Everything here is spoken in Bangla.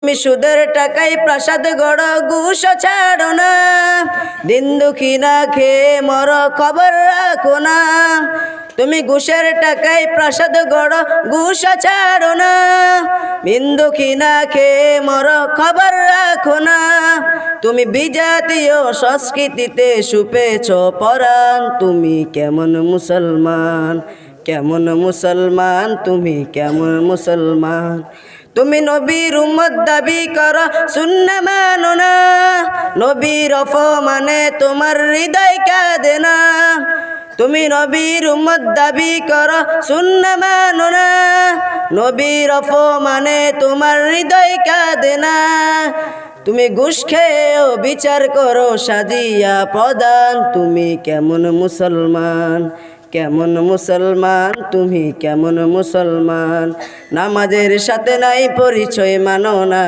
তুমি সুদের টাকায় প্রাসাদ গড়, ঘুষ ছাড়ো না। দিন দুঃখী না খেয়ে মর, খবর রাখো না। তুমি ঘুষের টাকায় প্রাসাদ গড়, ঘুষ ছাড়ো না। দিন দুঃখী না খেয়ে মর, খবর রাখো না। তুমি বিজাতীয় সংস্কৃতিতে সুপেছ পরাণ। তুমি কেমন মুসলমান, কেমন মুসলমান, তুমি কেমন মুসলমান। তুমি নবীর উম্মত দাবি কর, সুন্নাহ মানো না। নবীর অপমানে তোমার হৃদয় কাঁদে না। তুমি নবীর উম্মত দাবি কর, সুন্নাহ মানো না। নবীর অপমানে তোমার হৃদয় কাঁদে না। তুমি ঘুষ খেয়েও বিচার করো সাজিয়া প্রধান। তুমি কেমন মুসলমান, কেমন মুসলমান, তুমি কেমন মুসলমান। নামাজের সাথে নাই পরিচয় মানো না।